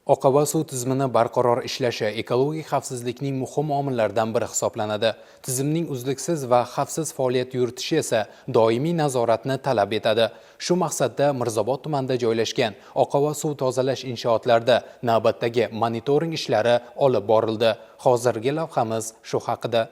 Oqova suv tizimini barqaror ishlashi ekologik xavfsizlikning muhim omillaridan biri hisoblanadi. Tizimning uzluksiz va xavfsiz faoliyat yuritishi esa doimiy nazoratni talab etadi. Shu maqsadda Mirzobod tumanida joylashgan oqova suv tozalash inshootlarida navbatdagi monitoring ishlari olib borildi. Hozirgi lavhamiz shu haqida.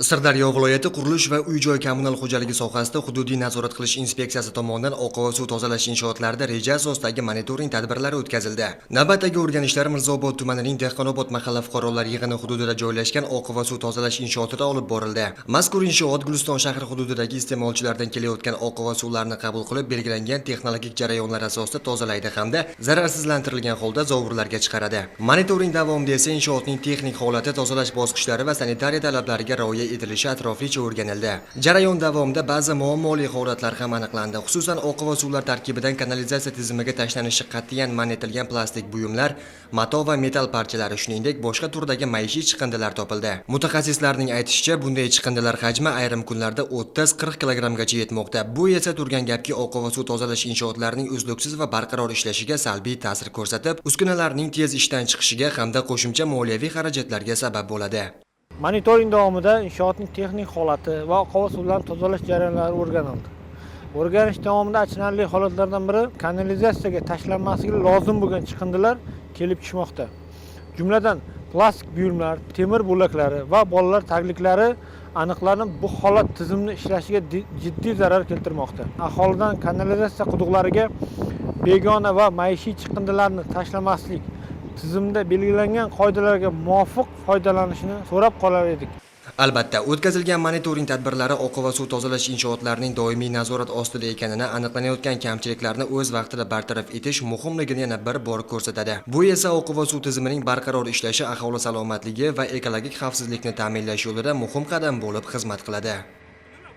Sirdaryo viloyati qurilish va uy-joy kommunal xo'jaligi sohasida hududiy nazorat qilish inspeksiyasi tomonidan oqova suv tozalash inshootlarida reja asosidagi monitoring tadbirlari o'tkazildi. Navbatdagi o'rganishlar Mirzobod tumanining Dehqonobod mahalla fuqarolar yig'ini hududida joylashgan oqova suv tozalash inshootida olib borildi. Mazkur inshoot Guliston shahri hududidagi iste'molchilardan kelayotgan oqova suvlarni qabul qilib, belgilangan texnologik jarayonlar asosida tozalaydi hamda zararsizlantirilgan holda zovurlarga chiqaradi. Monitoring davomida esa inshootning texnik holati, tozalash bosqichlari va sanitariya talablariga rioya etilishi atroflicha o'rganildi. Jarayon davomida ba'zi muammoli holatlar ham aniqlandi. Xususan, oqova suvlar tarkibidan kanalizatsiya tizimiga tashlanishi qat'iyan man etilgan plastik buyumlar, mato va metal parchalari, shuningdek boshqa turdagi maishiy chiqindilar topildi. Mutaxassislarning aytishicha, bunday chiqindilar hajmi ayrim kunlarda 30-40 kilogrammgacha yetmoqda. Bu esa turgan gapki, oqova suv tozalash inshootlarining uzluksiz va barqaror ishlashiga salbiy ta'sir ko'rsatib, uskunalarning tez ishdan chiqishiga hamda qo'shimcha moliyaviy xarajatlarga sabab bo'ladi. Monitoring davomida inshootning texnik holati va oqova suvlarni tozalash jarayonlari o'rganildi. O'rganish davomida achinarli holatlardan biri kanalizatsiyaga tashlanmasligi lozim bo'lgan chiqindilar kelib tushmoqda. Jumladan plastik buyumlar, temir bo'laklari va bolalar tagliklari aniqlanib, bu holat tizimning ishlashiga jiddiy zarar keltirmoqda. Aholidan kanalizatsiya quduqlariga begona va maishiy chiqindilarni tashlamaslik, tizimda belgilangan qoidalarga muvofiq foydalanishni so'rab qolar edik. Albatta, o'tkazilgan monitoring tadbirlari oqova suv tozalash inshootlarining doimiy nazorat ostida ekanini, aniqlanayotgan kamchiliklarni o'z vaqtida bartaraf etish muhimligini yana bir bor ko'rsatadi. Bu esa oqova suv tizimining barqaror ishlashi, aholi salomatligi va ekologik xavfsizlikni ta'minlash yo'lida muhim qadam bo'lib xizmat qiladi.